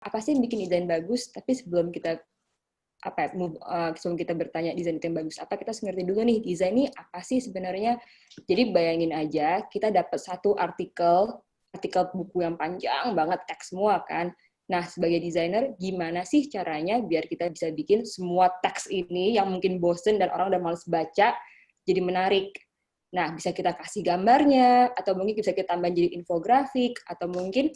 apa sih yang bikin desain bagus, tapi sebelum kita sebelum kita bertanya desain itu yang bagus apa, kita harus ngerti dulu nih desain ini apa sih sebenarnya. Jadi bayangin aja kita dapat satu artikel buku yang panjang banget, teks semua kan. Nah, sebagai desainer, gimana sih caranya biar kita bisa bikin semua teks ini yang mungkin bosen dan orang udah males baca, jadi menarik. Nah, bisa kita kasih gambarnya, atau mungkin bisa kita tambah jadi infografik, atau mungkin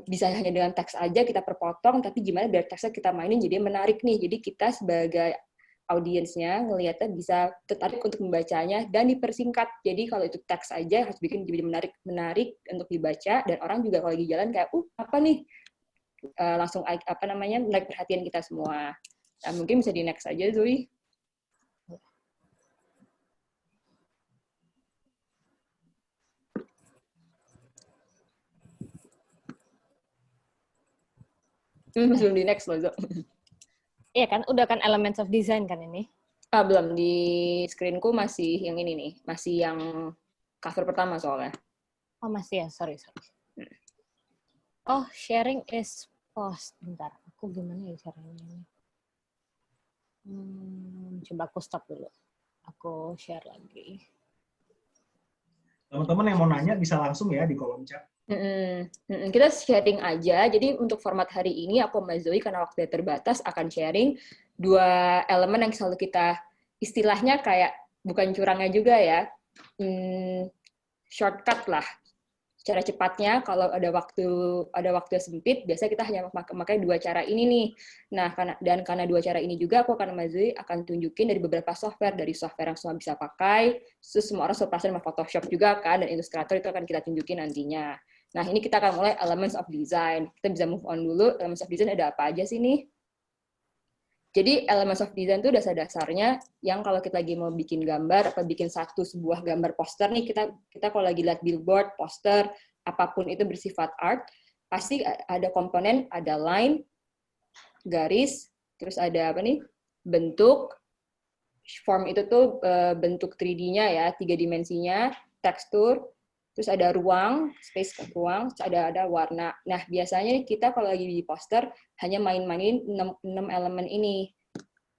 bisa hanya dengan teks aja kita perpotong, tapi gimana biar teksnya kita mainin jadi menarik nih. Jadi kita sebagai audiensnya ngelihatnya bisa tertarik untuk membacanya dan dipersingkat. Jadi kalau itu teks aja harus bikin jadi menarik untuk dibaca, dan orang juga kalau lagi jalan kayak apa nih, langsung menarik perhatian kita semua. Nah, mungkin bisa di next aja, Zoe. Belum di next loh, Zo. Iya kan, udah kan Elements of Design kan ini? Belum, di screenku masih yang ini nih, masih yang cover pertama soalnya. Oh masih ya, sorry. Oh, sharing is post. Bentar, aku gimana ya caranya ini? Coba aku stop dulu. Aku share lagi. Teman-teman yang mau nanya bisa langsung ya di kolom chat. Kita sharing aja. Jadi untuk format hari ini aku sama Zoe karena waktunya terbatas akan sharing 2 elemen yang selalu kita istilahnya kayak bukan curangnya juga ya, shortcut lah. Cara cepatnya kalau ada waktu sempit, biasanya kita hanya memakai 2 cara ini nih. Nah, karena 2 cara ini juga aku akan sama Zoe akan tunjukin dari beberapa software, dari software yang semua bisa pakai, terus semua orang sudah sama Photoshop juga kan, dan Illustrator itu akan kita tunjukin nantinya. Nah, ini kita akan mulai Elements of Design. Kita bisa move on dulu. Elements of Design ada apa aja sih nih? Jadi Elements of Design itu dasar-dasarnya yang kalau kita lagi mau bikin gambar atau bikin sebuah gambar poster nih, kita kalau lagi lihat billboard, poster, apapun itu bersifat art, pasti ada komponen, ada line, garis, terus ada apa nih? Bentuk, form itu tuh bentuk 3D-nya ya, 3 dimensinya, tekstur, terus ada ruang, space ruang, ada warna. Nah, biasanya kita kalau lagi di poster hanya main-mainin 6 elemen ini.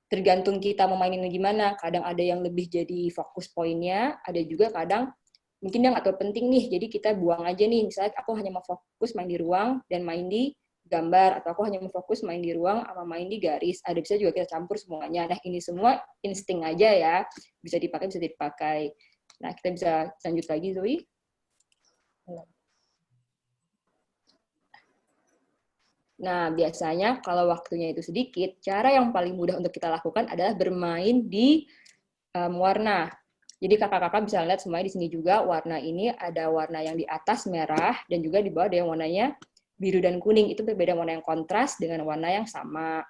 Tergantung kita mau mainin gimana. Kadang ada yang lebih jadi fokus poinnya, ada juga kadang mungkin yang nggak terlalu penting nih, jadi kita buang aja nih. Misalnya aku hanya mau fokus main di ruang dan main di gambar, atau aku hanya mau fokus main di ruang sama main di garis. Ada bisa juga kita campur semuanya. Nah, ini semua insting aja ya. Bisa dipakai. Nah, kita bisa lanjut lagi, Zoe. Nah, biasanya kalau waktunya itu sedikit, cara yang paling mudah untuk kita lakukan adalah bermain di warna. Jadi kakak-kakak bisa lihat semuanya di sini juga, warna ini ada warna yang di atas merah, dan juga di bawah ada yang warnanya biru dan kuning. Itu berbeda warna yang kontras dengan warna yang sama.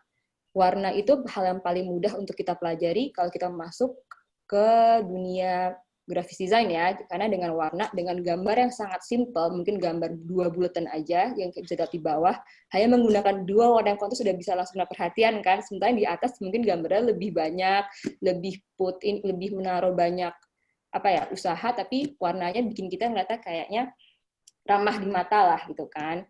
Warna itu hal yang paling mudah untuk kita pelajari kalau kita masuk ke dunia graphic design ya, karena dengan warna, dengan gambar yang sangat simple, mungkin gambar 2 bulatan aja yang bisa dilihat di bawah, hanya menggunakan 2 warna yang kontras sudah bisa langsung menarik perhatian kan, sementara di atas mungkin gambarnya lebih banyak, lebih lebih menaruh banyak usaha, tapi warnanya bikin kita ngeliatnya kayaknya ramah di mata lah gitu kan.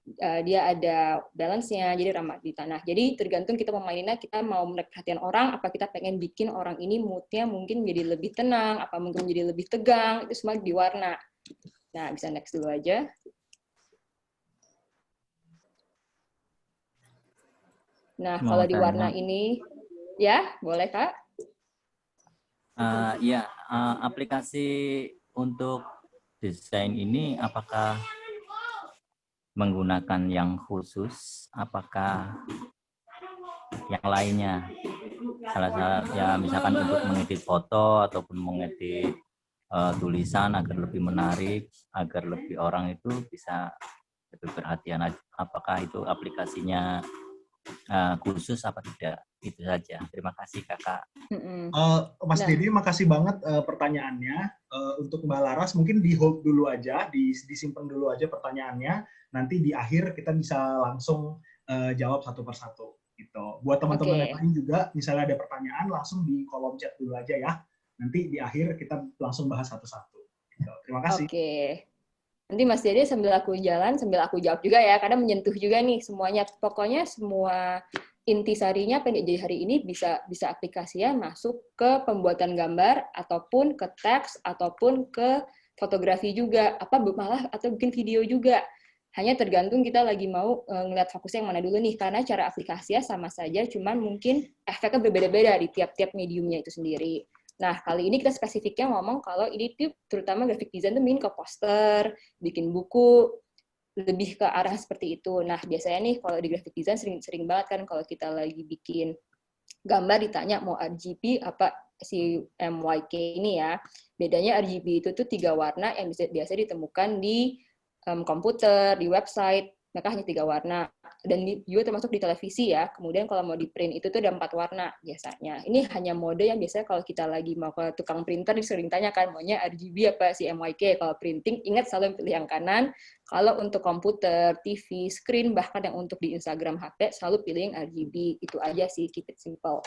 Dia ada balance-nya, jadi ramah di tanah. Jadi tergantung kita memaininnya, kita mau menarik perhatian orang, apa kita pengen bikin orang ini mood-nya mungkin jadi lebih tenang, apa mungkin jadi lebih tegang, itu semua di warna. Nah, bisa next dulu aja. Nah, kalau di warna ini, ya boleh Kak? Aplikasi untuk desain ini apakah menggunakan yang khusus, apakah yang lainnya? Salah ya misalkan untuk mengedit foto ataupun mengedit tulisan agar lebih menarik, agar lebih orang itu bisa lebih perhatian. Apakah itu aplikasinya khusus apa tidak? Itu saja. Terima kasih Kakak. Mas Dede, makasih banget pertanyaannya. Untuk Mbak Laras mungkin di hold dulu aja, disimpan dulu aja pertanyaannya. Nanti di akhir kita bisa langsung jawab satu persatu. Gitu. Buat teman-teman yang lain juga, misalnya ada pertanyaan langsung di kolom chat dulu aja ya. Nanti di akhir kita langsung bahas satu-satu. Gitu. Terima kasih. Nanti Mas Dede sambil aku jalan, sambil aku jawab juga ya, karena menyentuh juga nih semuanya. Pokoknya semua intisarinya apa yang diajari hari ini bisa aplikasinya masuk ke pembuatan gambar, ataupun ke teks, ataupun ke fotografi juga, malah atau bikin video juga. Hanya tergantung kita lagi mau ngeliat fokusnya yang mana dulu nih, karena cara aplikasinya sama saja, cuman mungkin efeknya berbeda-beda di tiap-tiap mediumnya itu sendiri. Nah, kali ini kita spesifiknya ngomong kalau ini tuh terutama graphic design tuh main ke poster, bikin buku, lebih ke arah seperti itu. Nah, biasanya nih kalau di graphic design sering banget kan kalau kita lagi bikin gambar ditanya mau RGB apa si MYK ini ya. Bedanya RGB itu tuh 3 warna yang biasa ditemukan di komputer, di website, mereka hanya 3 warna. Dan juga termasuk di televisi ya. Kemudian kalau mau di print itu tuh ada 4 warna biasanya. Ini hanya mode yang biasanya kalau kita lagi mau ke tukang printer sering tanya kan, maunya RGB apa si MYK. Kalau printing, ingat selalu pilih yang kanan. Kalau untuk komputer, TV, screen, bahkan yang untuk di Instagram HP, selalu pilih yang RGB. Itu aja sih, keep it simple.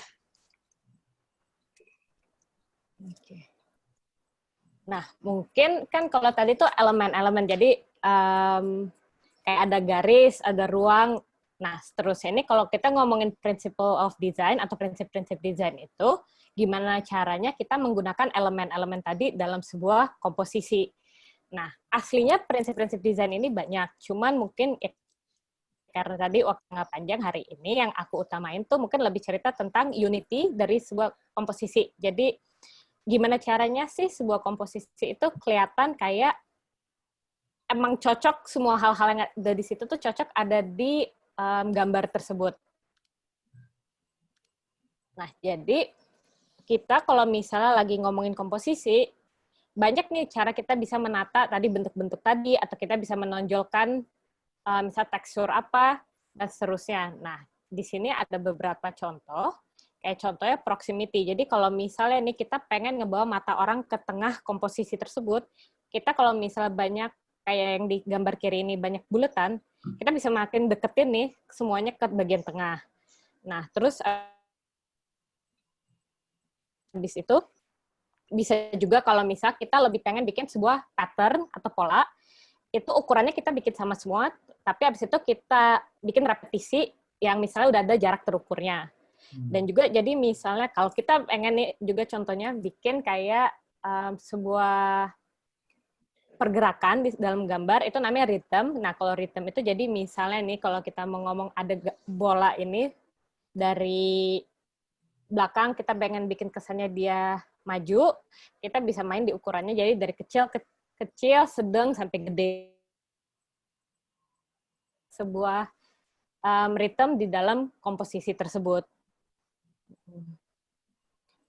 Oke. Nah, mungkin kan kalau tadi tuh elemen-elemen, jadi kayak ada garis, ada ruang. Nah, seterusnya ini kalau kita ngomongin principle of design atau prinsip-prinsip desain itu, gimana caranya kita menggunakan elemen-elemen tadi dalam sebuah komposisi. Nah, aslinya prinsip-prinsip desain ini banyak, cuman mungkin karena tadi waktu nggak panjang hari ini, yang aku utamain tuh mungkin lebih cerita tentang unity dari sebuah komposisi. Jadi, gimana caranya sih sebuah komposisi itu kelihatan kayak emang cocok, semua hal-hal yang ada di situ tuh cocok ada di gambar tersebut. Nah, jadi kita kalau misalnya lagi ngomongin komposisi, banyak nih cara kita bisa menata tadi bentuk-bentuk tadi, atau kita bisa menonjolkan misal tekstur apa, dan seterusnya. Nah, di sini ada beberapa contoh, kayak contohnya proximity. Jadi kalau misalnya nih kita pengen ngebawa mata orang ke tengah komposisi tersebut, kita kalau misalnya banyak, kayak yang di gambar kiri ini banyak buletan, kita bisa makin deketin nih semuanya ke bagian tengah. Nah, terus habis itu bisa juga kalau misal kita lebih pengen bikin sebuah pattern atau pola, itu ukurannya kita bikin sama semua, tapi habis itu kita bikin repetisi yang misalnya udah ada jarak terukurnya. Dan juga jadi misalnya kalau kita pengen nih juga contohnya bikin kayak sebuah pergerakan di dalam gambar, itu namanya rhythm. Nah, kalau rhythm itu jadi misalnya nih kalau kita mau ngomong ada bola ini dari belakang, kita pengen bikin kesannya dia maju, kita bisa main di ukurannya jadi dari kecil, sedang, sampai gede. Sebuah rhythm di dalam komposisi tersebut.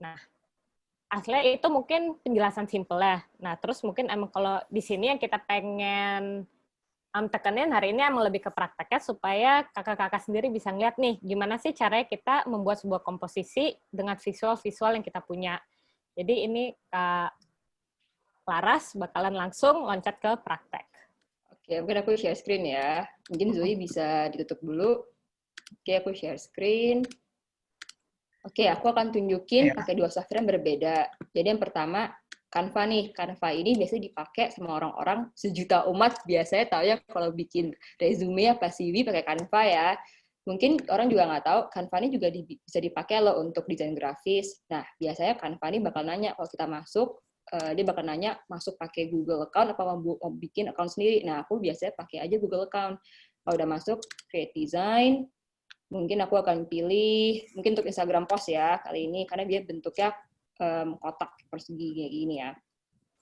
Nah, aslinya itu mungkin penjelasan simpel ya. Nah, terus mungkin emang kalau di sini yang kita pengen tekanin hari ini emang lebih ke prakteknya supaya kakak-kakak sendiri bisa ngeliat nih gimana sih caranya kita membuat sebuah komposisi dengan visual-visual yang kita punya. Jadi ini Kak Laras bakalan langsung loncat ke praktek. Oke, mungkin aku share screen ya. Mungkin Zoe bisa ditutup dulu. Oke, aku share screen. Oke, aku akan tunjukin pakai 2 software yang berbeda. Jadi yang pertama, Canva nih. Canva ini biasanya dipakai sama orang-orang sejuta umat. Biasanya tahu ya kalau bikin resume apa CV pakai Canva ya. Mungkin orang juga nggak tahu, Canva ini juga bisa dipakai loh untuk desain grafis. Nah, biasanya Canva ini bakal nanya kalau kita masuk, dia bakal nanya masuk pakai Google account apa mau bikin account sendiri. Nah, aku biasanya pakai aja Google account. Kalau udah masuk, create design, mungkin aku akan pilih, mungkin untuk Instagram post ya kali ini, karena dia bentuknya kotak persegi kayak gini ya.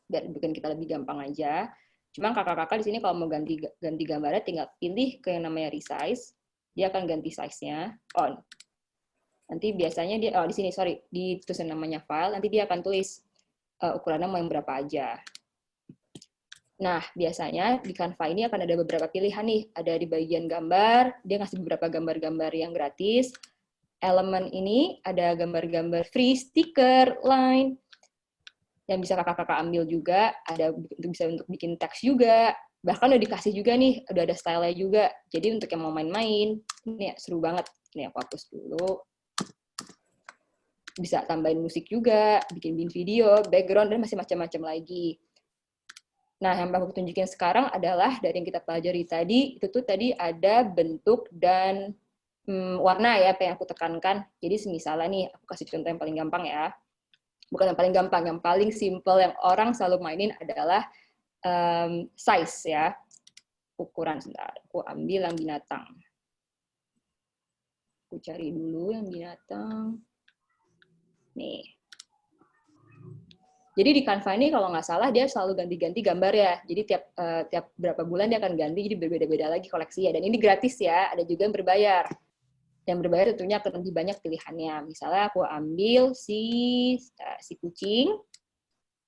Biar bikin kita lebih gampang aja. Cuma kakak-kakak di sini kalau mau ganti gambarnya tinggal pilih ke yang namanya resize, dia akan ganti size-nya. Oh, nanti biasanya dia, di sini, sorry, di tulisan namanya file, nanti dia akan tulis ukurannya mau yang berapa aja. Nah, biasanya di Canva ini akan ada beberapa pilihan nih. Ada di bagian gambar, dia ngasih beberapa gambar-gambar yang gratis. Elemen ini ada gambar-gambar free, stiker, line, yang bisa kakak-kakak ambil juga. Ada bisa untuk bikin teks juga. Bahkan udah dikasih juga nih, udah ada style-nya juga. Jadi untuk yang mau main-main, ini seru banget. Ini aku hapus dulu. Bisa tambahin musik juga, bikin video, background, dan masih macam-macam lagi. Nah, yang aku tunjukin sekarang adalah dari yang kita pelajari tadi, itu tuh tadi ada bentuk dan warna ya, apa yang aku tekankan. Jadi misalnya nih, aku kasih contoh yang paling gampang ya. Bukan yang paling gampang, yang paling simple yang orang selalu mainin adalah size ya. Ukuran, sebentar. Aku ambil yang binatang. Aku cari dulu yang binatang. Nih. Jadi di Canva ini kalau nggak salah dia selalu ganti-ganti gambar ya. Jadi tiap berapa bulan dia akan ganti, jadi berbeda-beda lagi koleksinya. Dan ini gratis ya, ada juga yang berbayar. Yang berbayar tentunya akan lebih banyak pilihannya. Misalnya aku ambil si kucing,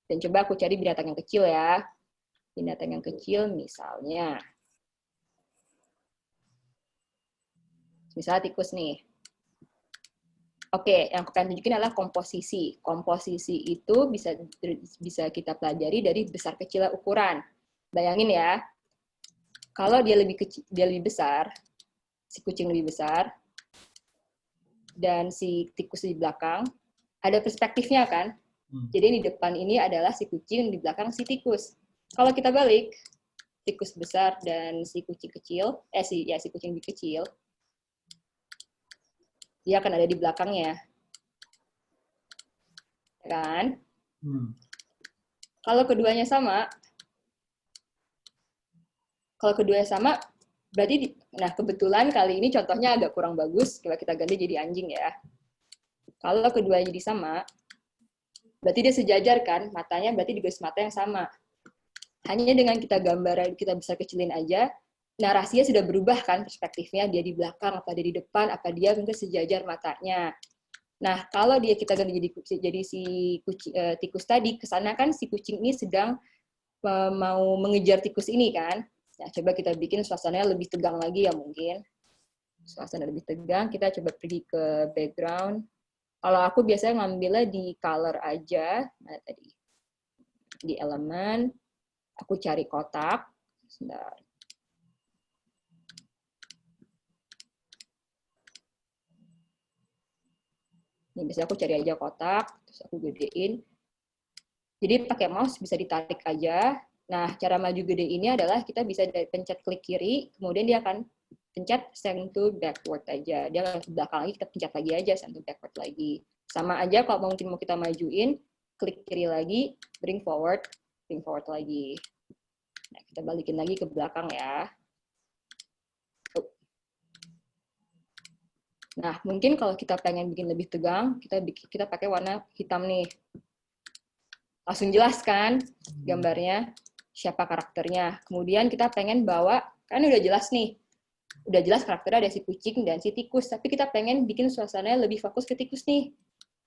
dan coba aku cari binatang yang kecil ya. Binatang yang kecil misalnya. Misalnya tikus nih. Oke, yang aku pengen tunjukin adalah komposisi. Komposisi itu bisa kita pelajari dari besar kecil ukuran. Bayangin ya, kalau dia lebih besar, si kucing lebih besar, dan si tikus di belakang, ada perspektifnya kan? Jadi di depan ini adalah si kucing, di belakang si tikus. Kalau kita balik, tikus besar dan si kucing kecil, si kucing lebih kecil, dia akan ada di belakangnya. Kan? Kalau keduanya sama, berarti, nah kebetulan kali ini contohnya agak kurang bagus, coba kita ganti jadi anjing ya. Kalau keduanya jadi sama, berarti dia sejajar kan, matanya berarti di garis mata yang sama. Hanya dengan kita gambar, kita bisa kecilin aja, narasinya sudah berubah kan perspektifnya, dia di belakang, apa dia di depan, apa dia mungkin sejajar matanya. Nah, kalau kita ganti jadi si tikus tadi, kesana kan si kucing ini sedang mau mengejar tikus ini kan. Nah, coba kita bikin suasananya lebih tegang lagi ya mungkin. Suasana lebih tegang, kita coba pergi ke background. Kalau aku biasanya ngambilnya di color aja. Nah, tadi di elemen, aku cari kotak. Sebentar. Ini biasanya aku cari aja kotak, terus aku gedein. Jadi pakai mouse bisa ditarik aja. Nah, cara maju gede ini adalah kita bisa pencet klik kiri, kemudian dia akan pencet send to backward aja. Dia akan ke belakang lagi, kita pencet lagi aja, send to backward lagi. Sama aja kalau mungkin mau kita majuin, klik kiri lagi, bring forward lagi. Nah, kita balikin lagi ke belakang ya. Nah, mungkin kalau kita pengen bikin lebih tegang, kita pakai warna hitam nih. Langsung jelas kan gambarnya, siapa karakternya. Kemudian kita pengen bawa, kan udah jelas nih. Udah jelas karakternya ada si kucing dan si tikus, tapi kita pengen bikin suasananya lebih fokus ke tikus nih.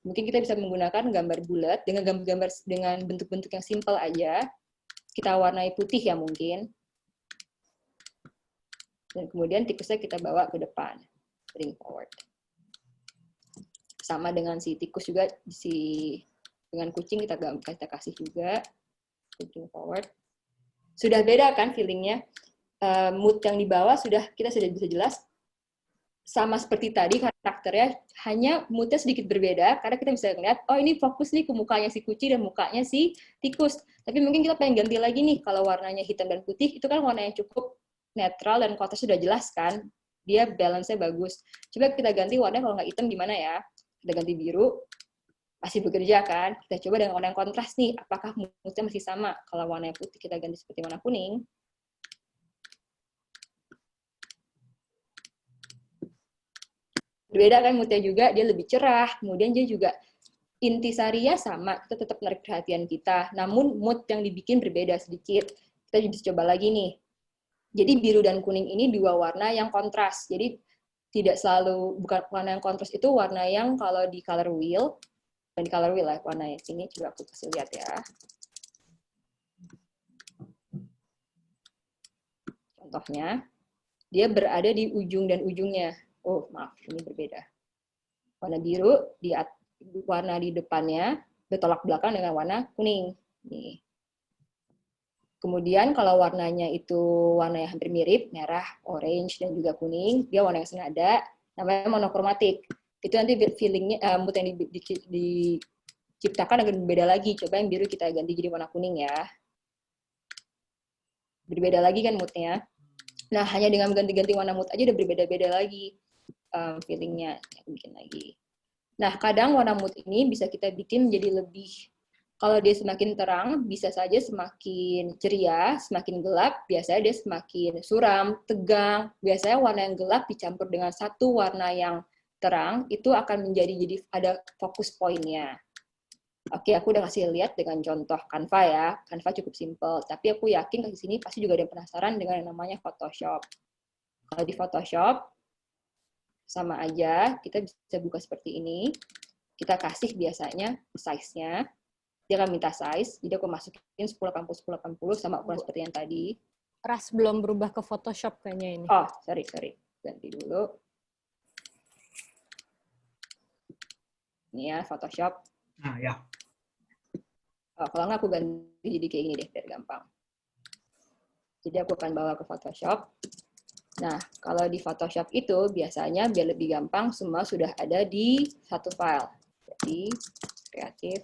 Mungkin kita bisa menggunakan gambar bulat dengan bentuk-bentuk yang simple aja. Kita warnai putih ya mungkin. Dan kemudian tikusnya kita bawa ke depan. Bring forward. Sama dengan si tikus juga, dengan kucing kita kasih juga. Bring forward. Sudah beda kan feelingnya? Mood yang di bawah kita sudah bisa jelas. Sama seperti tadi karakternya, hanya moodnya sedikit berbeda, karena kita bisa lihat, oh ini fokus nih ke mukanya si kucing dan mukanya si tikus. Tapi mungkin kita pengen ganti lagi nih, kalau warnanya hitam dan putih, itu kan warna yang cukup netral dan kontras sudah jelas kan. Dia balance-nya bagus. Coba kita ganti warna kalau nggak hitam gimana ya? Kita ganti biru, masih bekerja kan? Kita coba dengan warna yang kontras nih, apakah moodnya masih sama? Kalau warna yang putih kita ganti seperti warna kuning. Berbeda kan moodnya juga, dia lebih cerah, kemudian dia juga intisarinya sama, kita tetap menarik perhatian kita, namun mood yang dibikin berbeda sedikit. Kita bisa coba lagi nih. Jadi biru dan kuning ini dua warna yang kontras. Jadi tidak selalu, bukan warna yang kontras itu warna yang kalau di color wheel, dan di color wheel lah warna yang sini, coba aku kasih lihat ya. Contohnya, dia berada di ujung dan ujungnya. Oh, maaf, ini berbeda. Warna biru, warna di depannya bertolak belakang dengan warna kuning. Nih. Kemudian kalau warnanya itu warna yang hampir mirip, merah, orange, dan juga kuning, dia warna yang senada, namanya monokromatik. Itu nanti feelingnya, mood yang diciptakan akan berbeda lagi. Coba yang biru kita ganti jadi warna kuning ya. berbeda lagi kan moodnya. Nah, hanya dengan ganti-ganti warna mood aja udah berbeda-beda lagi feelingnya. Bikin lagi. Nah, kadang warna mood ini bisa kita bikin jadi lebih, kalau dia semakin terang, bisa saja semakin ceria, semakin gelap, biasanya dia semakin suram, tegang. Biasanya warna yang gelap dicampur dengan satu warna yang terang, itu akan jadi ada fokus poinnya. Oke, aku udah kasih lihat dengan contoh Canva ya. Canva cukup simple, tapi aku yakin di sini pasti juga ada yang penasaran dengan yang namanya Photoshop. Kalau di Photoshop, sama aja, kita bisa buka seperti ini. Kita kasih biasanya size-nya. Dia akan minta size, jadi aku masukin 1080 sama ukuran seperti yang tadi. Ras belum berubah ke Photoshop kayaknya ini. Oh, sorry. Ganti dulu. Ini ya, Photoshop. Nah, ya. Oh, kalau nggak aku ganti jadi kayak gini deh, biar gampang. Jadi aku akan bawa ke Photoshop. Nah, kalau di Photoshop itu biasanya biar lebih gampang, semua sudah ada di satu file. Jadi, kreatif.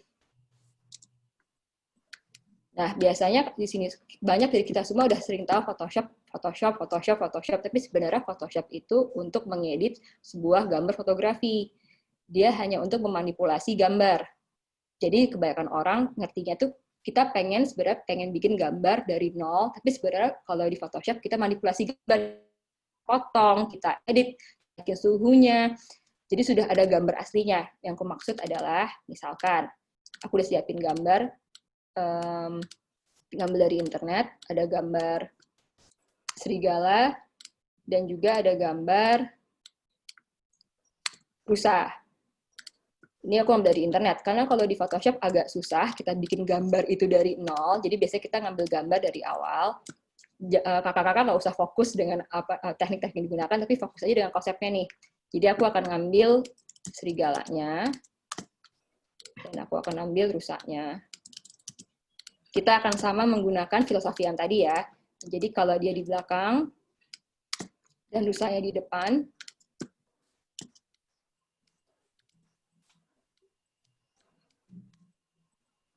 Nah, biasanya di sini banyak dari kita semua udah sering tahu Photoshop, tapi sebenarnya Photoshop itu untuk mengedit sebuah gambar fotografi. Dia hanya untuk memanipulasi gambar. Jadi kebanyakan orang ngertinya tuh kita sebenarnya pengen bikin gambar dari nol, tapi sebenarnya kalau di Photoshop kita manipulasi gambar, potong, kita edit, bikin suhunya. Jadi sudah ada gambar aslinya. Yang aku maksud adalah, misalkan aku udah siapin gambar dari internet, ada gambar serigala, dan juga ada gambar rusa. Ini aku ambil dari internet, karena kalau di Photoshop agak susah, kita bikin gambar itu dari nol, jadi biasanya kita ngambil gambar dari awal. Kakak-kakak nggak usah fokus dengan teknik-teknik yang digunakan, tapi fokus aja dengan konsepnya nih. Jadi aku akan ngambil serigalanya, dan aku akan ambil rusaknya. Kita akan sama menggunakan filosofi yang tadi ya. Jadi kalau dia di belakang, dan rusaknya di depan,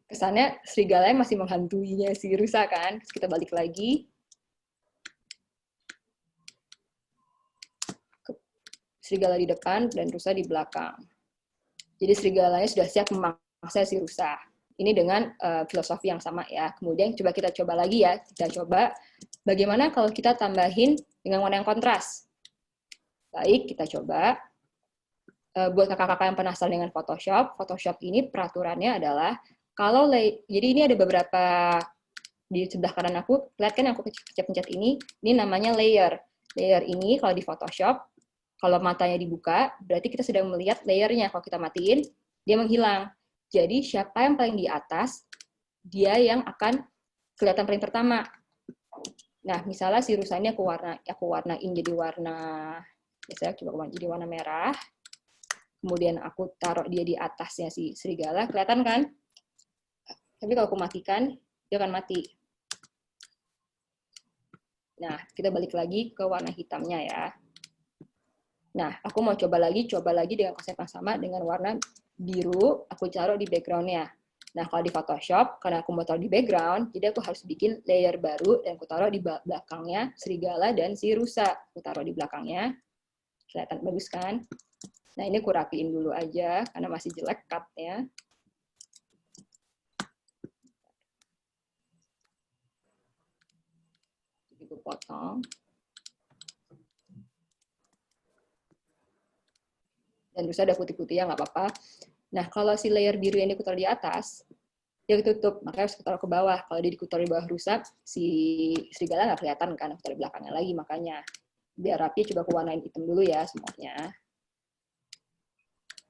kesannya serigalanya masih menghantuinya si rusa kan. Terus kita balik lagi. Serigala di depan dan rusa di belakang. Jadi serigalanya sudah siap memangsa si rusa. Ini dengan filosofi yang sama ya. Kemudian coba lagi ya. Kita coba bagaimana kalau kita tambahin dengan warna yang kontras. Baik, kita coba. Buat kakak-kakak yang penasaran dengan Photoshop ini peraturannya adalah jadi ini ada beberapa di sebelah kanan aku, lihat kan aku pencet-pencet ini namanya layer. Layer ini kalau di Photoshop, kalau matanya dibuka, berarti kita sedang melihat layernya. Kalau kita matiin, dia menghilang. Jadi siapa yang paling di atas, dia yang akan kelihatan paling pertama. Nah, misalnya si rusa ini aku warnain jadi warna, biasanya coba jadi warna merah. Kemudian aku taruh dia di atasnya si serigala, kelihatan kan? Tapi kalau aku matikan, dia akan mati. Nah, kita balik lagi ke warna hitamnya ya. Nah, aku mau coba lagi dengan konsep yang sama dengan warna biru, aku taruh di background-nya. Nah, kalau di Photoshop, karena aku mau taruh di background, jadi aku harus bikin layer baru, dan aku taruh di belakangnya serigala dan si rusa. Aku taruh di belakangnya. Kelihatan bagus kan? Nah, ini aku rapiin dulu aja, karena masih jelek cut-nya. Aku potong. Dan rusa ada putih-putih ya, nggak apa-apa. Nah, kalau si layer biru yang dikutar di atas, dia ditutup, makanya harus ditaruh ke bawah. Kalau dia dikutar di bawah rusa, si serigala nggak kelihatan kan, aku taruh di belakangnya lagi, makanya. Biar rapi, coba aku warnain hitam dulu ya semuanya.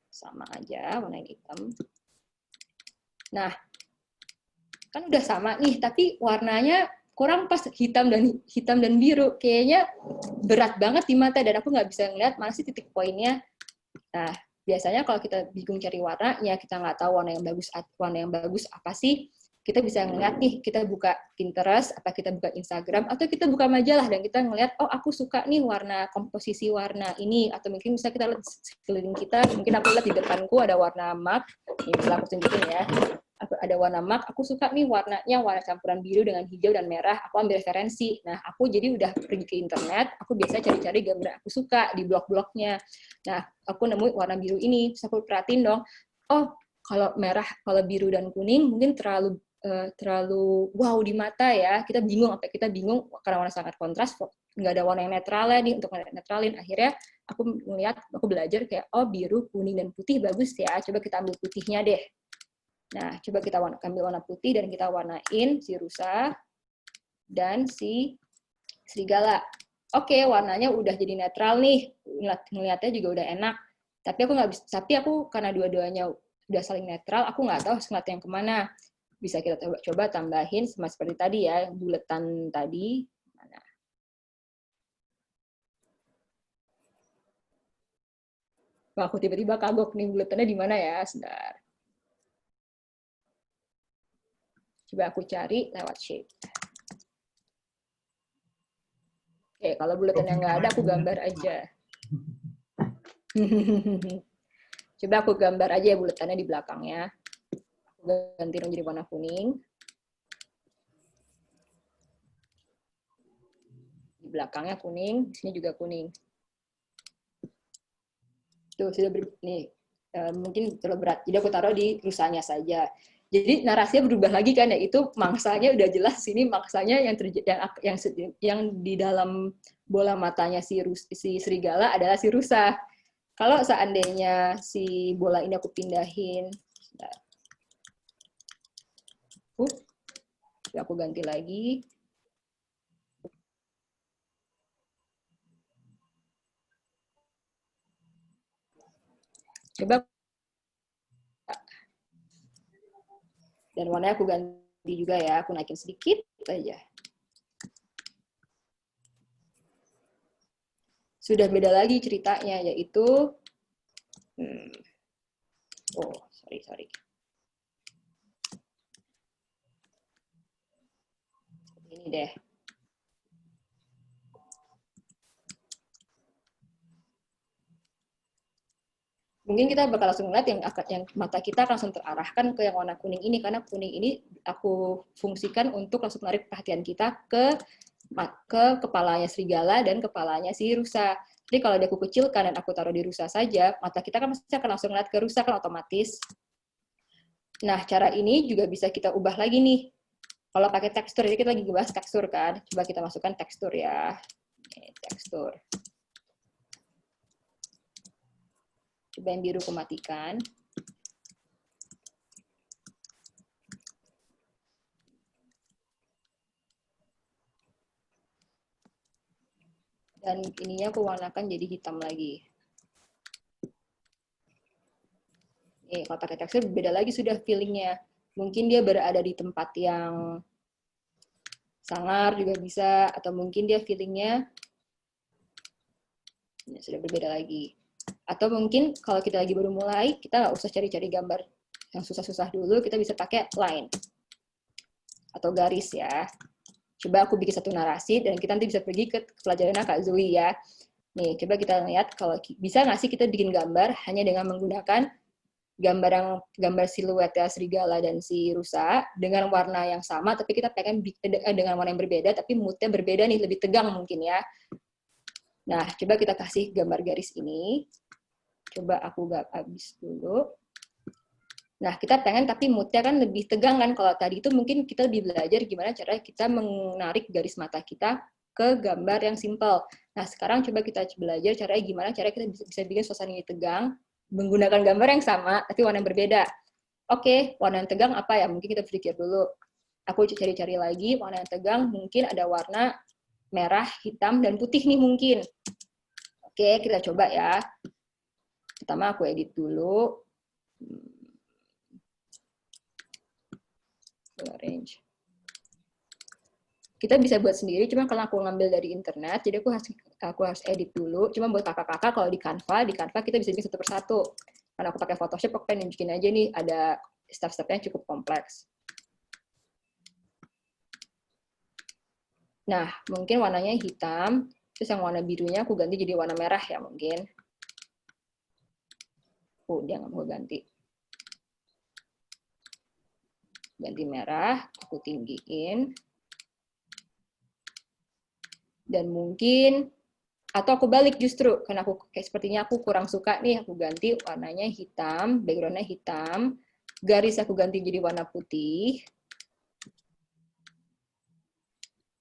Sama aja, warnain hitam. Nah, kan udah sama nih, tapi warnanya kurang pas hitam dan biru. Kayaknya berat banget di mata, dan aku nggak bisa ngeliat mana sih titik poinnya. Nah, biasanya kalau kita bingung cari warnanya, kita nggak tahu warna yang bagus apa sih, kita bisa ngeliat nih, kita buka Pinterest, apa kita buka Instagram, atau kita buka majalah, dan kita ngeliat, oh aku suka nih komposisi warna ini, atau mungkin bisa kita lihat sekeliling kita, mungkin aku lihat di depanku ada warna mat, ini bisa aku tunjukin ya, ada warna mark, aku suka nih warnanya warna campuran biru dengan hijau dan merah, aku ambil referensi. Nah, aku jadi udah pergi ke internet, aku biasa cari-cari gambar yang aku suka di blog-blognya. Nah, aku nemu warna biru ini, terus aku perhatiin dong, oh, kalau merah, kalau biru dan kuning mungkin terlalu wow di mata ya, kita bingung karena warna sangat kontras, nggak ada warna yang netralnya nih untuk netralin. Akhirnya aku belajar kayak, oh biru, kuning, dan putih bagus ya, coba kita ambil putihnya deh. Nah, coba kita ambil warna putih dan kita warnain si rusa dan si serigala. Oke, warnanya udah jadi netral nih, ngeliatnya juga udah enak. Tapi aku karena dua-duanya udah saling netral, aku nggak tahu harus ngeliat yang kemana. Bisa kita coba tambahin sama seperti tadi ya, buletan tadi. Mana? Wah, aku tiba-tiba kagok nih, buletannya di mana ya? Sebentar. Coba aku cari lewat shape. Oke, kalau buletan yang nggak ada, aku gambar aja. Coba aku gambar aja ya buletannya di belakangnya. Aku ganti menjadi warna kuning. Di belakangnya kuning, di sini juga kuning. Tuh, sudah nih. Mungkin terlalu berat. Jadi aku taruh di rusanya saja. Jadi narasinya berubah lagi kan, yaitu mangsanya udah jelas sini, mangsanya yang di dalam bola matanya si serigala adalah si rusa. Kalau seandainya si bola ini aku pindahin, aku ganti lagi. Coba. Dan warnanya aku ganti juga ya, aku naikin sedikit aja. Sudah beda lagi ceritanya, yaitu sorry. Ini deh. Mungkin kita bakal langsung lihat yang mata kita langsung terarahkan ke yang warna kuning ini, karena kuning ini aku fungsikan untuk langsung menarik perhatian kita ke kepalanya serigala dan kepalanya si rusa. Jadi kalau dia aku kecilkan dan aku taruh di rusa saja, mata kita kan pasti akan langsung lihat ke rusa kan otomatis. Nah, cara ini juga bisa kita ubah lagi nih. Kalau pakai tekstur, jadi kita lagi bahas tekstur kan. Coba kita masukkan tekstur ya. Tekstur. Coba yang biru kumatikan. Dan ininya aku warnakan jadi hitam lagi. Nih, kalau pakai tekstur beda lagi sudah feelingnya. Mungkin dia berada di tempat yang sangar juga bisa, atau mungkin dia feelingnya sudah berbeda lagi. Atau mungkin kalau kita lagi baru mulai, kita nggak usah cari-cari gambar yang susah-susah dulu, kita bisa pakai line atau garis ya. Coba aku bikin satu narasi dan kita nanti bisa pergi ke pelajaran Kak Zoe ya. Nih, coba kita lihat kalau bisa nggak sih kita bikin gambar hanya dengan menggunakan gambar siluet ya serigala dan si rusa dengan warna yang sama, tapi kita pengen dengan warna yang berbeda, tapi moodnya berbeda nih, lebih tegang mungkin ya. Nah, coba kita kasih gambar garis ini. Coba aku habis dulu. Nah, kita pengen tapi moodnya kan lebih tegang kan. Kalau tadi itu mungkin kita lebih belajar gimana cara kita menarik garis mata kita ke gambar yang simple. Nah, sekarang coba kita belajar caranya gimana cara kita bisa bikin suasana ini tegang menggunakan gambar yang sama tapi warna yang berbeda. Oke, warna yang tegang apa ya? Mungkin kita pikir dulu. Aku cari-cari lagi warna yang tegang, mungkin ada warna merah, hitam, dan putih nih mungkin. Oke, kita coba ya. Pertama aku edit dulu. Arrange. Kita bisa buat sendiri, cuma kalau aku ngambil dari internet, jadi aku harus edit dulu. Cuma buat kakak-kakak kalau di Canva kita bisa bikin satu persatu. Karena aku pakai Photoshop, aku pengen nunjukin aja nih ada step-stepnya cukup kompleks. Nah, mungkin warnanya hitam, terus yang warna birunya aku ganti jadi warna merah ya mungkin. Dia nggak mau ganti. Ganti merah, aku tinggiin. Dan mungkin, atau aku balik justru, karena aku kayak sepertinya aku kurang suka nih, aku ganti warnanya hitam, background-nya hitam, garis aku ganti jadi warna putih.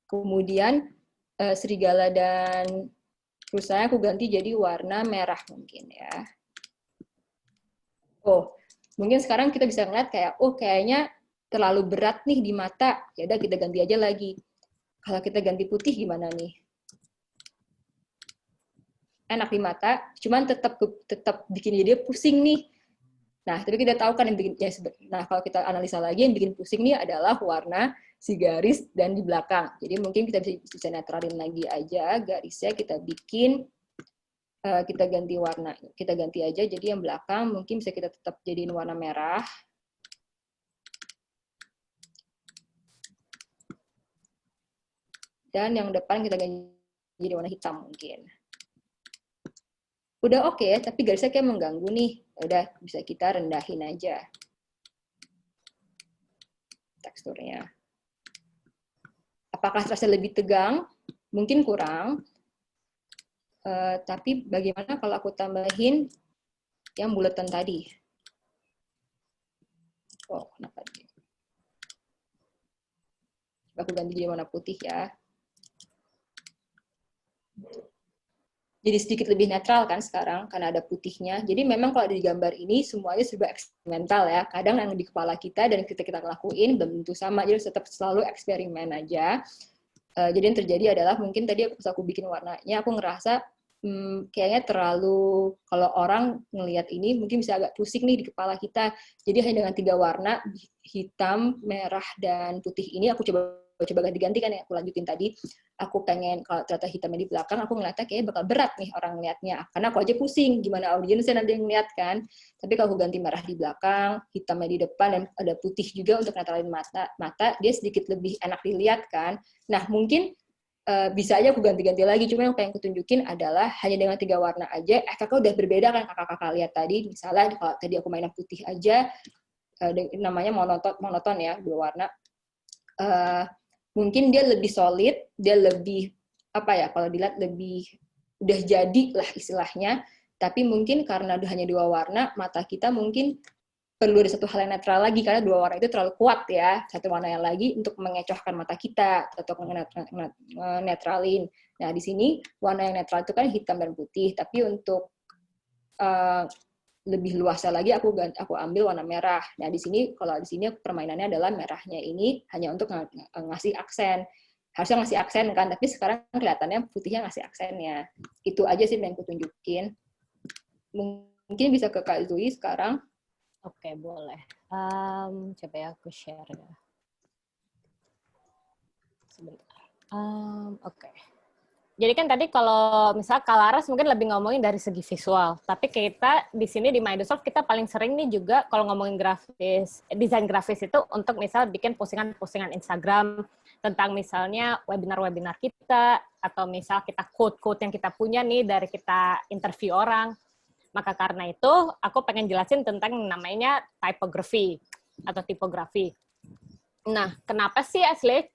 Kemudian serigala dan rusanya aku ganti jadi warna merah mungkin ya. Oh, mungkin sekarang kita bisa ngeliat kayak, oh kayaknya terlalu berat nih di mata, ya udah kita ganti aja lagi. Kalau kita ganti putih gimana nih? Enak di mata, cuman tetap bikin dia pusing nih. Nah, tapi kita tahu kan yang bikin, ya, nah kalau kita analisa lagi yang bikin pusing nih adalah warna si garis dan di belakang. Jadi mungkin kita bisa netralin lagi aja garisnya, kita bikin, kita ganti warna, kita ganti aja. Jadi yang belakang mungkin bisa kita tetap jadiin warna merah. Dan yang depan kita ganti jadi warna hitam mungkin. Udah oke, tapi garisnya kayak mengganggu nih. Udah, bisa kita rendahin aja teksturnya. Apakah terasa lebih tegang? Mungkin kurang. Tapi bagaimana kalau aku tambahin yang buletan tadi? Oh, kenapa dia? Aku ganti jadi warna putih ya. Jadi sedikit lebih netral kan sekarang karena ada putihnya. Jadi memang kalau di gambar ini semuanya serba eksperimental ya. Kadang yang di kepala kita dan kita lakuin belum tentu sama. Jadi tetap selalu eksperimen aja. Jadi yang terjadi adalah mungkin tadi aku bikin warnanya, aku ngerasa kayaknya terlalu, kalau orang ngelihat ini mungkin bisa agak pusing nih di kepala kita. Jadi hanya dengan 3 warna, hitam, merah, dan putih ini aku coba ganti-ganti kan yang aku lanjutin tadi. Aku pengen kalau ternyata hitamnya di belakang, aku ngeliatnya kayaknya bakal berat nih orang ngeliatnya. Karena aku aja pusing, gimana audiensnya nanti yang ngeliat kan. Tapi kalau aku ganti merah di belakang, hitamnya di depan, dan ada putih juga untuk netralin mata, dia sedikit lebih enak dilihat kan. Nah mungkin bisa aja aku ganti-ganti lagi, cuma yang pengen kutunjukin adalah hanya dengan 3 warna aja, kakak udah berbeda kan kakak-kakak lihat tadi. Misalnya kalau tadi aku mainan putih aja, namanya monoton ya, 2 warna. Mungkin dia lebih solid, dia lebih apa ya, kalau dilihat lebih udah jadi lah istilahnya. Tapi mungkin karena hanya 2 warna, mata kita mungkin perlu ada satu hal yang netral lagi karena 2 warna itu terlalu kuat ya. Satu warna yang lagi untuk mengecohkan mata kita atau netralin. Nah di sini warna yang netral itu kan hitam dan putih. Tapi untuk lebih luasnya lagi aku ambil warna merah. Nah di sini kalau di sini permainannya adalah merahnya ini hanya untuk ngasih aksen. Harusnya ngasih aksen kan, tapi sekarang kelihatannya putihnya ngasih aksennya. Itu aja sih yang aku tunjukin. Mungkin bisa ke Kak Zui sekarang. Oke, boleh. Coba ya aku share ya. Sebentar. Oke. Jadi kan tadi kalau misalnya Kak Laras mungkin lebih ngomongin dari segi visual, tapi kita di sini di Microsoft kita paling sering nih juga kalau ngomongin grafis, desain grafis itu untuk misal bikin postingan Instagram tentang misalnya webinar-webinar kita, atau misal kita quote-quote yang kita punya nih dari kita interview orang. Maka karena itu aku pengen jelasin tentang namanya typography atau tipografi. Nah, kenapa sih asli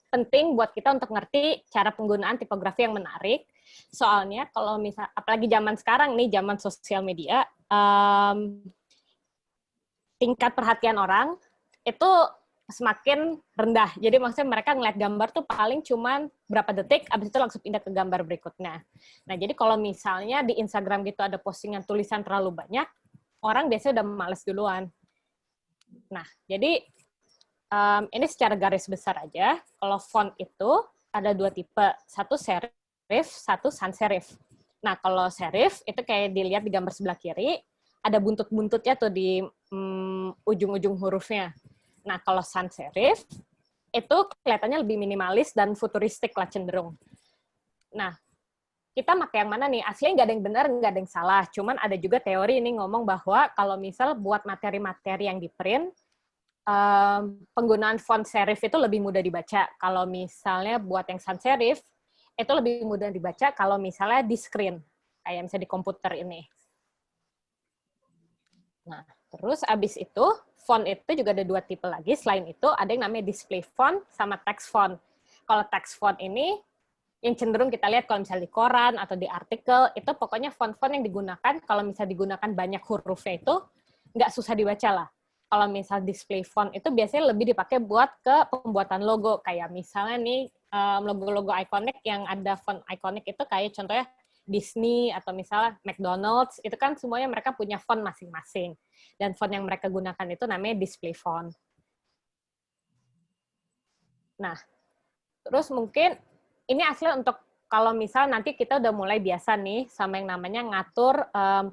penting buat kita untuk ngerti cara penggunaan tipografi yang menarik. Soalnya kalau misal, apalagi zaman sekarang nih, zaman sosial media, tingkat perhatian orang itu semakin rendah. Jadi maksudnya mereka ngeliat gambar tuh paling cuman berapa detik, abis itu langsung pindah ke gambar berikutnya. Nah, jadi kalau misalnya di Instagram gitu ada postingan tulisan terlalu banyak, orang biasanya udah males duluan. Nah, jadi ini secara garis besar aja. Kalau font itu ada 2 tipe. Satu serif, satu sans serif. Nah, kalau serif itu kayak dilihat di gambar sebelah kiri, ada buntut-buntutnya tuh di ujung-ujung hurufnya. Nah, kalau sans serif itu kelihatannya lebih minimalis dan futuristik lah cenderung. Nah, kita pakai yang mana nih? Aslinya nggak ada yang benar, nggak ada yang salah. Cuman ada juga teori ini ngomong bahwa kalau misal buat materi-materi yang di print, penggunaan font serif itu lebih mudah dibaca. Kalau misalnya buat yang sans serif, itu lebih mudah dibaca kalau misalnya di screen, kayak misalnya di komputer ini. Nah, terus abis itu font itu juga ada 2 tipe lagi. Selain itu ada yang namanya display font sama text font. Kalau text font ini yang cenderung kita lihat kalau misalnya di koran atau di artikel, itu pokoknya font-font yang digunakan, kalau misalnya digunakan banyak hurufnya itu, nggak susah dibaca lah. Kalau misal display font itu biasanya lebih dipakai buat ke pembuatan logo. Kayak misalnya nih, logo-logo ikonik yang ada font ikonik itu kayak contohnya Disney atau misalnya McDonald's, itu kan semuanya mereka punya font masing-masing. Dan font yang mereka gunakan itu namanya display font. Nah, terus mungkin ini asli untuk kalau misal nanti kita udah mulai biasa nih sama yang namanya ngatur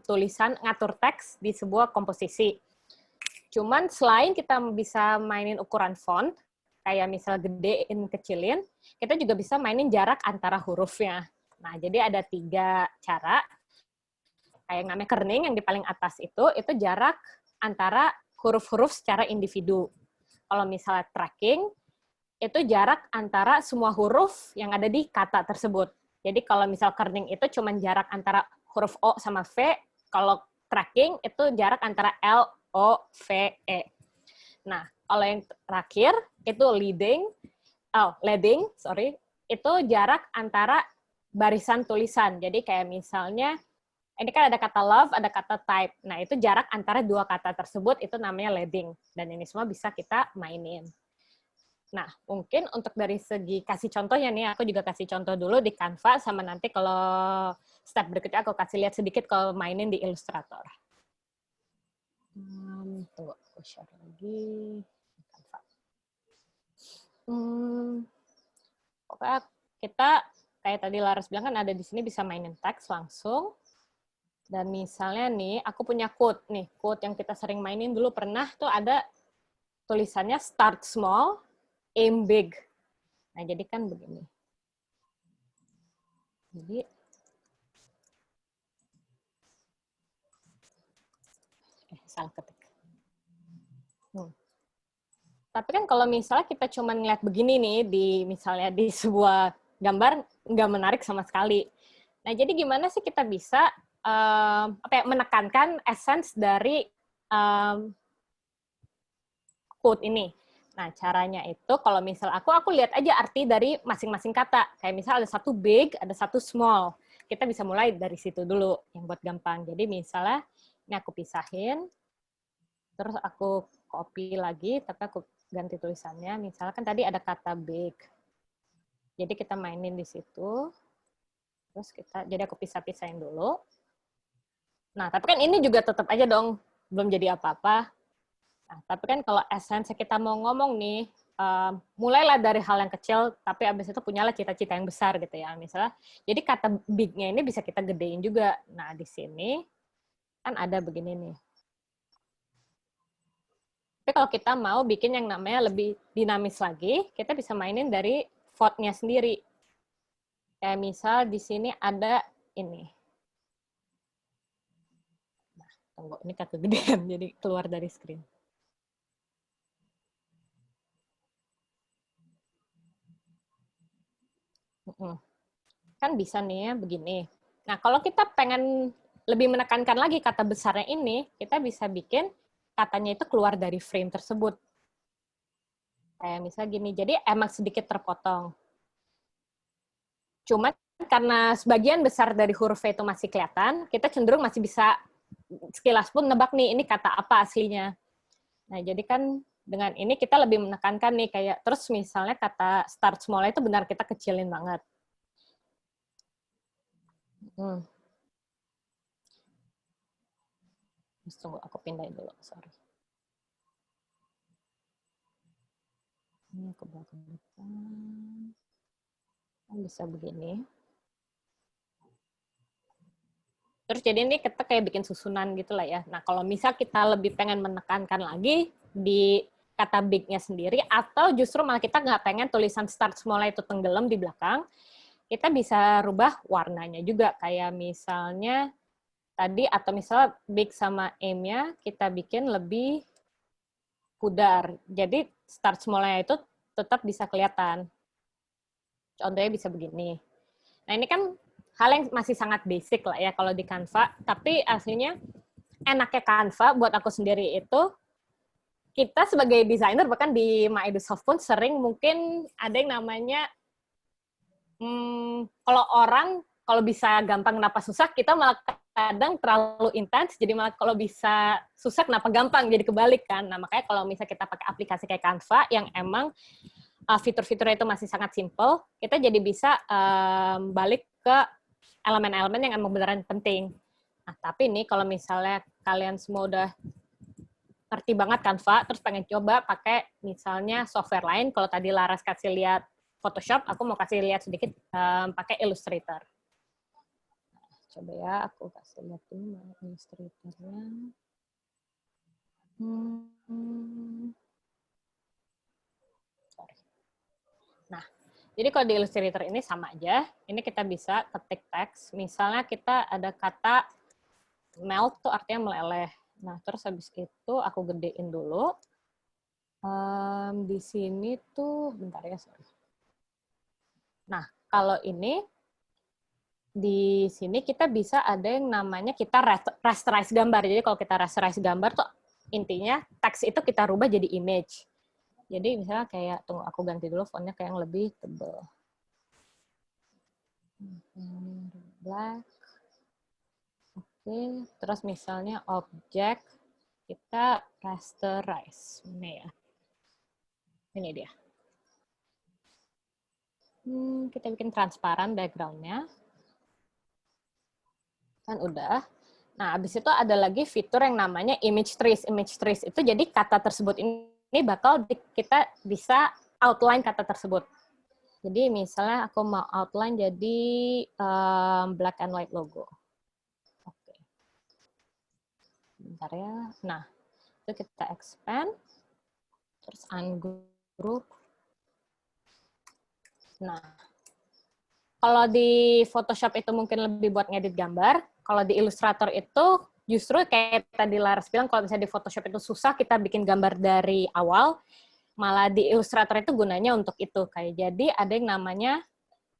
tulisan, ngatur teks di sebuah komposisi. Cuman selain kita bisa mainin ukuran font, kayak misal gedein, kecilin, kita juga bisa mainin jarak antara hurufnya. Nah, jadi ada 3 cara. Kayak yang namanya kerning, yang di paling atas itu jarak antara huruf-huruf secara individu. Kalau misalnya tracking, itu jarak antara semua huruf yang ada di kata tersebut. Jadi kalau misal kerning itu cuma jarak antara huruf O sama V, kalau tracking itu jarak antara L, O, V, E. Nah, kalau yang terakhir itu leading, itu jarak antara barisan tulisan. Jadi kayak misalnya, ini kan ada kata love, ada kata type. Nah, itu jarak antara 2 kata tersebut, itu namanya leading. Dan ini semua bisa kita mainin. Nah, mungkin untuk dari segi kasih contohnya nih, aku juga kasih contoh dulu di Canva, sama nanti kalau step berikutnya aku kasih lihat sedikit kalau mainin di Illustrator. Tunggu, aku share lagi. Canva. Pokoknya kita, kayak tadi Laras bilang kan ada di sini bisa mainin teks langsung. Dan misalnya nih, aku punya quote nih, quote yang kita sering mainin dulu pernah tuh ada tulisannya start small, aim big. Nah, jadi kan begini. Jadi, salah ketik. Tapi kan kalau misalnya kita cuma ngeliat begini nih, misalnya di sebuah gambar, nggak menarik sama sekali. Nah, jadi gimana sih kita bisa menekankan essence dari quote ini? Nah, caranya itu kalau misal aku lihat aja arti dari masing-masing kata. Kayak misal ada 1 big, ada 1 small. Kita bisa mulai dari situ dulu, yang buat gampang. Jadi misalnya, ini aku pisahin, terus aku copy lagi, tapi aku ganti tulisannya. Misalnya kan tadi ada kata big. Jadi kita mainin di situ. Terus jadi aku pisah-pisahin dulu. Nah, tapi kan ini juga tetap aja dong, belum jadi apa-apa. Nah, tapi kan kalau essence kita mau ngomong nih, mulailah dari hal yang kecil, tapi abis itu punyalah cita-cita yang besar gitu ya. Misalnya, jadi kata big-nya ini bisa kita gedein juga. Nah, di sini kan ada begini nih. Tapi kalau kita mau bikin yang namanya lebih dinamis lagi, kita bisa mainin dari font-nya sendiri. Kayak misal di sini ada ini. Nah, tunggu, ini kegedean, jadi keluar dari screen. Kan bisa nih ya, begini. Nah, kalau kita pengen lebih menekankan lagi kata besarnya ini, kita bisa bikin katanya itu keluar dari frame tersebut. Kayak misalnya gini, jadi emang sedikit terpotong. Cuma karena sebagian besar dari hurufnya itu masih kelihatan, kita cenderung masih bisa sekilas pun nebak nih, ini kata apa aslinya. Nah, jadi kan dengan ini kita lebih menekankan nih, kayak terus misalnya kata start small itu benar kita kecilin banget. Tunggu, aku pindahin dulu, sorry. Ini ke belakang depan. Bisa begini. Terus jadi ini kita kayak bikin susunan gitu lah ya. Nah, kalau misal kita lebih pengen menekankan lagi di kata big-nya sendiri, atau justru malah kita nggak pengen tulisan start small itu tenggelam di belakang, kita bisa rubah warnanya juga. Kayak misalnya tadi, atau misalnya big sama aim-nya kita bikin lebih pudar. Jadi start small-nya itu tetap bisa kelihatan. Contohnya bisa begini. Nah, ini kan hal yang masih sangat basic lah ya kalau di Canva, tapi aslinya enaknya Canva buat aku sendiri itu, kita sebagai desainer, bahkan di MyEdusoft pun sering mungkin ada yang namanya, kalau bisa gampang kenapa susah, kita malah kadang terlalu intens, jadi malah kalau bisa susah kenapa gampang, jadi kebalik kan. Nah, makanya kalau misalnya kita pakai aplikasi kayak Canva, yang emang fitur-fiturnya itu masih sangat simple, kita jadi bisa balik ke elemen-elemen yang emang beneran penting. Nah, tapi nih kalau misalnya kalian semua udah ngerti banget Canva, terus pengen coba pakai misalnya software lain, kalau tadi Laras kasih lihat Photoshop, aku mau kasih lihat sedikit pakai Illustrator. Coba ya, aku kasih lihat dulu Illustrator-nya. Sorry. Nah, jadi kalau di Illustrator ini sama aja. Ini kita bisa ketik teks. Misalnya kita ada kata melt tuh artinya meleleh. Nah, terus habis itu aku gedein dulu. Di sini tuh, bentar ya, sorry. Nah, kalau ini, di sini kita bisa ada yang namanya kita rasterize gambar. Jadi kalau kita rasterize gambar tuh intinya teks itu kita rubah jadi image. Jadi misalnya kayak, tunggu aku ganti dulu fontnya kayak yang lebih tebal. Black. Oke, terus misalnya objek kita rasterize. Ini ya. Ini dia. Kita bikin transparan background-nya. Kan udah. Nah, habis itu ada lagi fitur yang namanya image trees. Image trees itu jadi kata tersebut ini bakal kita bisa outline kata tersebut. Jadi misalnya aku mau outline jadi black and white logo. Oke. Bentar ya. Nah, itu kita expand. Terus ungroup. Nah, kalau di Photoshop itu mungkin lebih buat ngedit gambar. Kalau di Illustrator itu justru kayak tadi Laras bilang, kalau misalnya di Photoshop itu susah kita bikin gambar dari awal, malah di Illustrator itu gunanya untuk itu. Kayak jadi ada yang namanya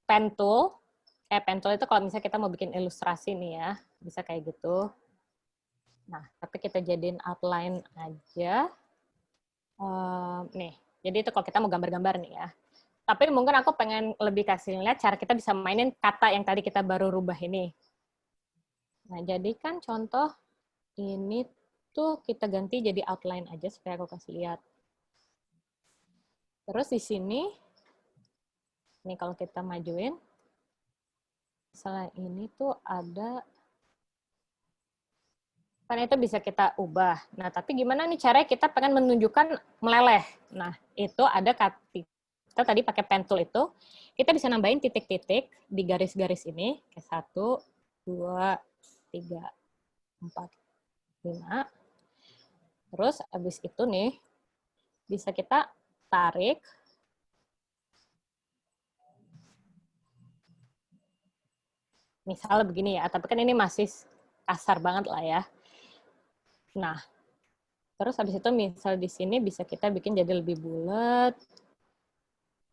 pen tool. Pen tool itu kalau misalnya kita mau bikin ilustrasi nih ya, bisa kayak gitu. Nah, tapi kita jadiin outline aja. Nih, jadi itu kalau kita mau gambar-gambar nih ya. Tapi mungkin aku pengen lebih kasih lihat cara kita bisa mainin kata yang tadi kita baru rubah ini. Nah, jadi kan contoh ini tuh kita ganti jadi outline aja supaya aku kasih lihat. Terus di sini, ini kalau kita majuin, misalnya ini tuh ada, kan itu bisa kita ubah. Nah, tapi gimana nih caranya kita pengen menunjukkan meleleh? Nah, itu ada kita tadi pakai pen tool itu, kita bisa nambahin titik-titik di garis-garis ini, kayak 1, 2, 3, 4, 5. Terus habis itu nih, bisa kita tarik. Misalnya begini ya, tapi kan ini masih kasar banget lah ya. Nah, terus habis itu misal di sini bisa kita bikin jadi lebih bulat.